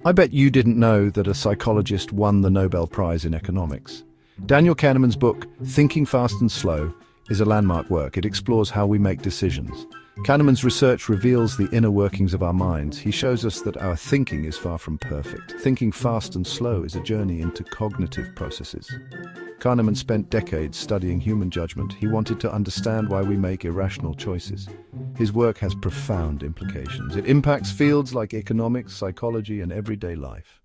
I bet you didn't know that a psychologist won the Nobel Prize in economics. Daniel Kahneman's book, Thinking Fast and Slow, is a landmark work. It explores how we make decisions. Kahneman's research reveals the inner workings of our minds. He shows us that our thinking is far from perfect. Thinking fast and slow is a journey into cognitive processes. Kahneman spent decades studying human judgment. He wanted to understand why we make irrational choices. His work has profound implications. It impacts fields like economics, psychology, and everyday life.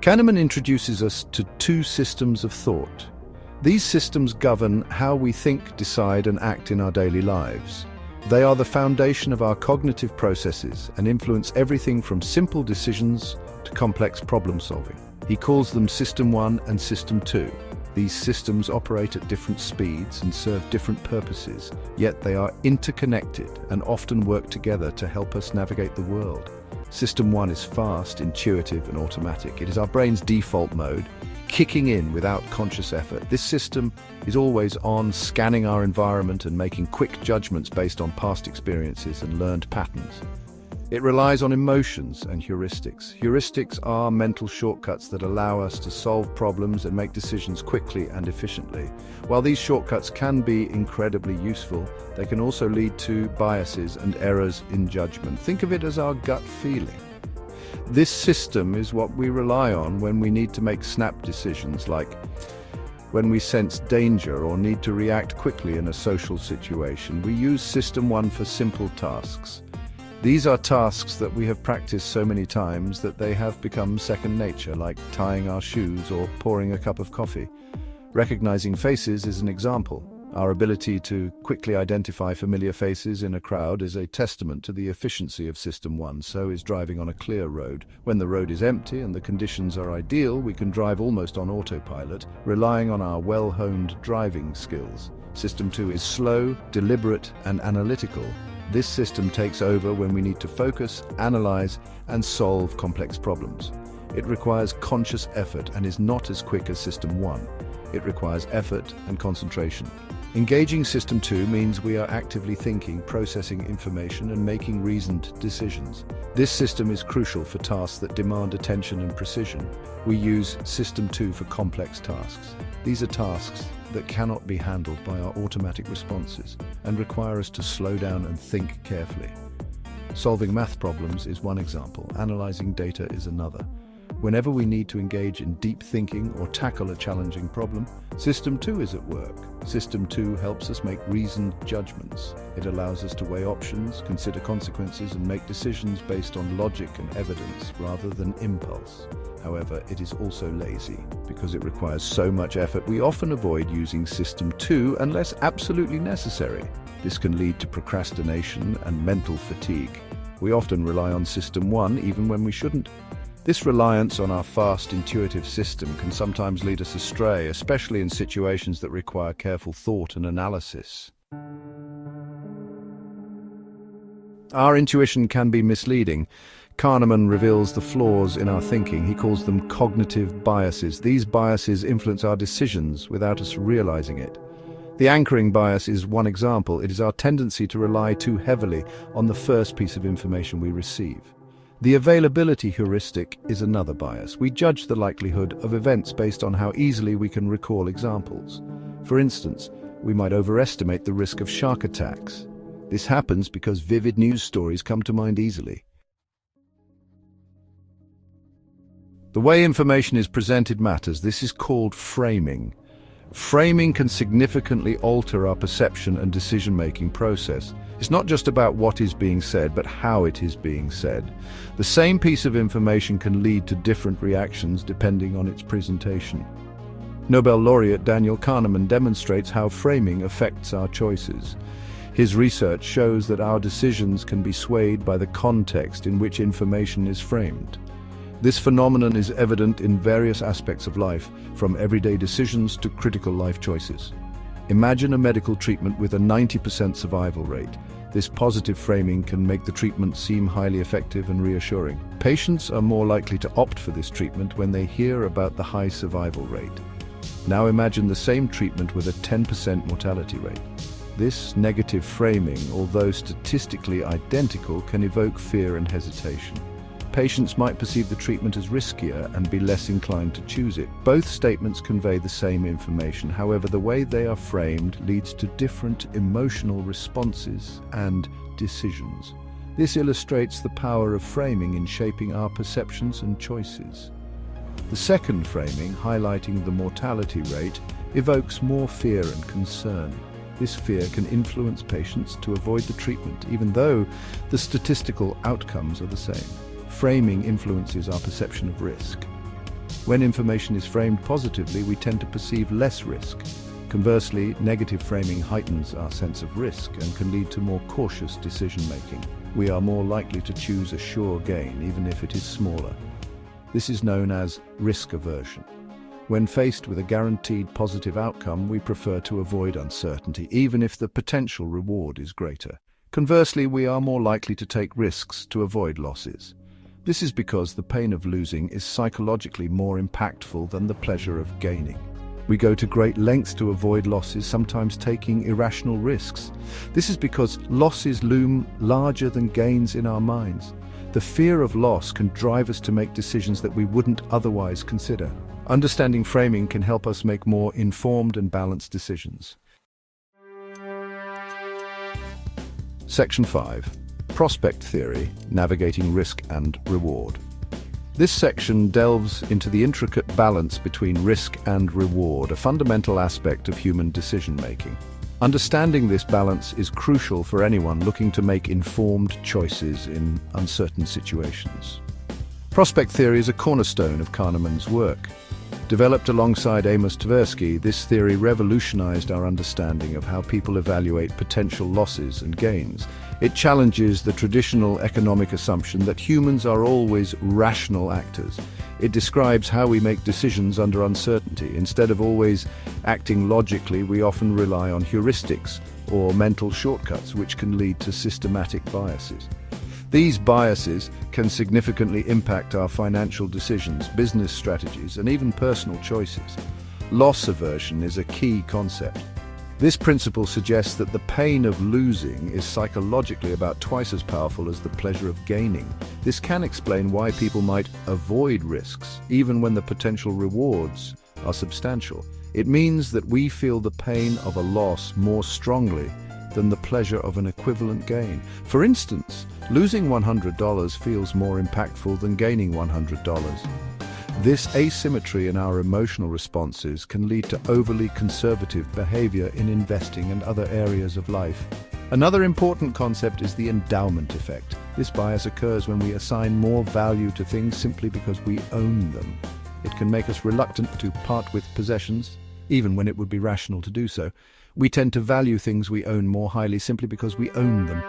Kahneman introduces us to two systems of thought. These systems govern how we think, decide, and act in our daily lives. They are the foundation of our cognitive processes and influence everything from simple decisions to complex problem solving. He calls them System 1 and System 2. These systems operate at different speeds and serve different purposes, yet they are interconnected and often work together to help us navigate the world. System 1 is fast, intuitive, and automatic. It is our brain's default mode, kicking in without conscious effort. This system is always on, scanning our environment and making quick judgments based on past experiences and learned patterns. It relies on emotions and heuristics. Heuristics are mental shortcuts that allow us to solve problems and make decisions quickly and efficiently. While these shortcuts can be incredibly useful, they can also lead to biases and errors in judgment. Think of it as our gut feeling. This system is what we rely on when we need to make snap decisions, like when we sense danger or need to react quickly in a social situation. We use System 1 for simple tasks. These are tasks that we have practiced so many times that they have become second nature, like tying our shoes or pouring a cup of coffee. Recognizing faces is an example. Our ability to quickly identify familiar faces in a crowd is a testament to the efficiency of System 1. So is driving on a clear road. When the road is empty and the conditions are ideal, we can drive almost on autopilot, relying on our well-honed driving skills. System 2 is slow, deliberate, and analytical. This system takes over when we need to focus, analyze, and solve complex problems. It requires conscious effort and is not as quick as System 1. It requires effort and concentration. Engaging System 2 means we are actively thinking, processing information, and making reasoned decisions. This system is crucial for tasks that demand attention and precision. We use System 2 for complex tasks. These are tasks that cannot be handled by our automatic responses and require us to slow down and think carefully. Solving math problems is one example. Analyzing data is another. Whenever we need to engage in deep thinking or tackle a challenging problem, System 2 is at work. System 2 helps us make reasoned judgments. It allows us to weigh options, consider consequences, and make decisions based on logic and evidence rather than impulse. However, it is also lazy. Because it requires so much effort, we often avoid using System 2 unless absolutely necessary. This can lead to procrastination and mental fatigue. We often rely on System 1 even when we shouldn't. This reliance on our fast, intuitive system can sometimes lead us astray, especially in situations that require careful thought and analysis. Our intuition can be misleading. Kahneman reveals the flaws in our thinking. He calls them cognitive biases. These biases influence our decisions without us realizing it. The anchoring bias is one example. It is our tendency to rely too heavily on the first piece of information we receive. The availability heuristic is another bias. We judge the likelihood of events based on how easily we can recall examples. For instance, we might overestimate the risk of shark attacks. This happens because vivid news stories come to mind easily. The way information is presented matters. This is called framing. Framing can significantly alter our perception and decision-making process. It's not just about what is being said, but how it is being said. The same piece of information can lead to different reactions depending on its presentation. Nobel laureate Daniel Kahneman demonstrates how framing affects our choices. His research shows that our decisions can be swayed by the context in which information is framed. This phenomenon is evident in various aspects of life, from everyday decisions to critical life choices. Imagine a medical treatment with a 90% survival rate. This positive framing can make the treatment seem highly effective and reassuring. Patients are more likely to opt for this treatment when they hear about the high survival rate. Now imagine the same treatment with a 10% mortality rate. This negative framing, although statistically identical, can evoke fear and hesitation. Patients might perceive the treatment as riskier and be less inclined to choose it. Both statements convey the same information, however, the way they are framed leads to different emotional responses and decisions. This illustrates the power of framing in shaping our perceptions and choices. The second framing, highlighting the mortality rate, evokes more fear and concern. This fear can influence patients to avoid the treatment, even though the statistical outcomes are the same. Framing influences our perception of risk. When information is framed positively, we tend to perceive less risk. Conversely, negative framing heightens our sense of risk and can lead to more cautious decision-making. We are more likely to choose a sure gain, even if it is smaller. This is known as risk aversion. When faced with a guaranteed positive outcome, we prefer to avoid uncertainty, even if the potential reward is greater. Conversely, we are more likely to take risks to avoid losses. This is because the pain of losing is psychologically more impactful than the pleasure of gaining. We go to great lengths to avoid losses, sometimes taking irrational risks. This is because losses loom larger than gains in our minds. The fear of loss can drive us to make decisions that we wouldn't otherwise consider. Understanding framing can help us make more informed and balanced decisions. Section 5. Prospect Theory, Navigating Risk and Reward. This section delves into the intricate balance between risk and reward, a fundamental aspect of human decision-making. Understanding this balance is crucial for anyone looking to make informed choices in uncertain situations. Prospect theory is a cornerstone of Kahneman's work. Developed alongside Amos Tversky, this theory revolutionized our understanding of how people evaluate potential losses and gains. It challenges the traditional economic assumption that humans are always rational actors. It describes how we make decisions under uncertainty. Instead of always acting logically, we often rely on heuristics or mental shortcuts, which can lead to systematic biases. These biases can significantly impact our financial decisions, business strategies, and even personal choices. Loss aversion is a key concept. This principle suggests that the pain of losing is psychologically about twice as powerful as the pleasure of gaining. This can explain why people might avoid risks, even when the potential rewards are substantial. It means that we feel the pain of a loss more strongly than the pleasure of an equivalent gain. For instance, losing $100 feels more impactful than gaining $100. This asymmetry in our emotional responses can lead to overly conservative behavior in investing and other areas of life. Another important concept is the endowment effect. This bias occurs when we assign more value to things simply because we own them. It can make us reluctant to part with possessions, even when it would be rational to do so. We tend to value things we own more highly simply because we own them.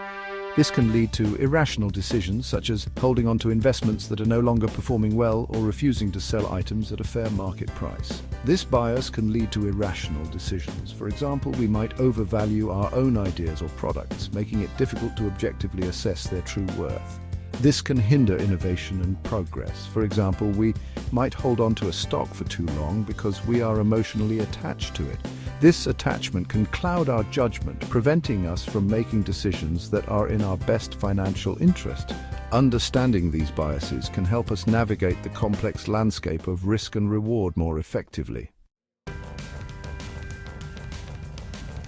This can lead to irrational decisions, such as holding on to investments that are no longer performing well or refusing to sell items at a fair market price. This bias can lead to irrational decisions. For example, we might overvalue our own ideas or products, making it difficult to objectively assess their true worth. This can hinder innovation and progress. For example, we might hold on to a stock for too long because we are emotionally attached to it. This attachment can cloud our judgment, preventing us from making decisions that are in our best financial interest. Understanding these biases can help us navigate the complex landscape of risk and reward more effectively.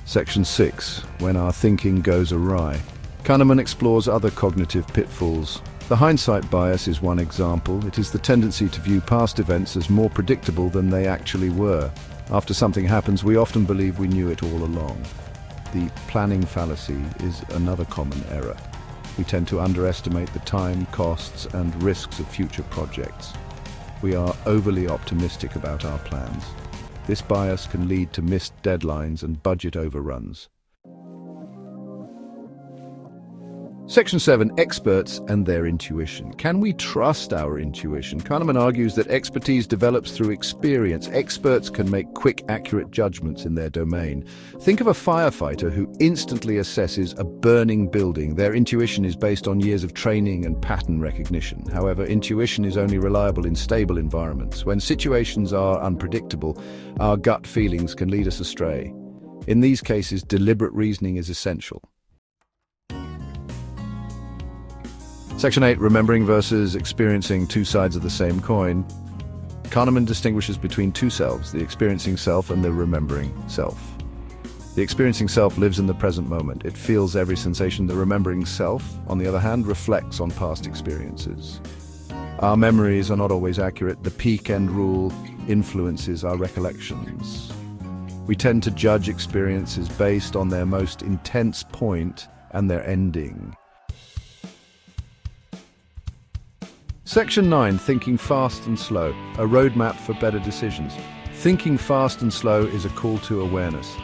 Section 6. When our thinking goes awry. Kahneman explores other cognitive pitfalls. The hindsight bias is one example. It is the tendency to view past events as more predictable than they actually were. After something happens, we often believe we knew it all along. The planning fallacy is another common error. We tend to underestimate the time, costs, and risks of future projects. We are overly optimistic about our plans. This bias can lead to missed deadlines and budget overruns. Section 7. Experts and their intuition. Can we trust our intuition? Kahneman argues that expertise develops through experience. Experts can make quick, accurate judgments in their domain. Think of a firefighter who instantly assesses a burning building. Their intuition is based on years of training and pattern recognition. However, intuition is only reliable in stable environments. When situations are unpredictable, our gut feelings can lead us astray. In these cases, deliberate reasoning is essential. Section 8, remembering versus experiencing, two sides of the same coin. Kahneman distinguishes between two selves, the experiencing self and the remembering self. The experiencing self lives in the present moment. It feels every sensation. The remembering self, on the other hand, reflects on past experiences. Our memories are not always accurate. The peak-end rule influences our recollections. We tend to judge experiences based on their most intense point and their ending. Section 9, thinking fast and slow, a roadmap for better decisions. Thinking fast and slow is a call to awareness.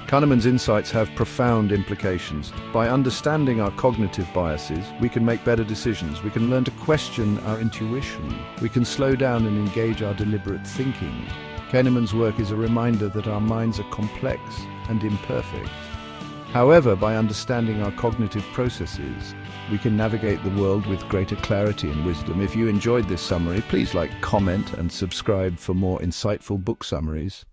Kahneman's insights have profound implications. By understanding our cognitive biases, we can make better decisions. We can learn to question our intuition. We can slow down and engage our deliberate thinking. Kahneman's work is a reminder that our minds are complex and imperfect. However, by understanding our cognitive processes, we can navigate the world with greater clarity and wisdom. If you enjoyed this summary, please like, comment, and subscribe for more insightful book summaries.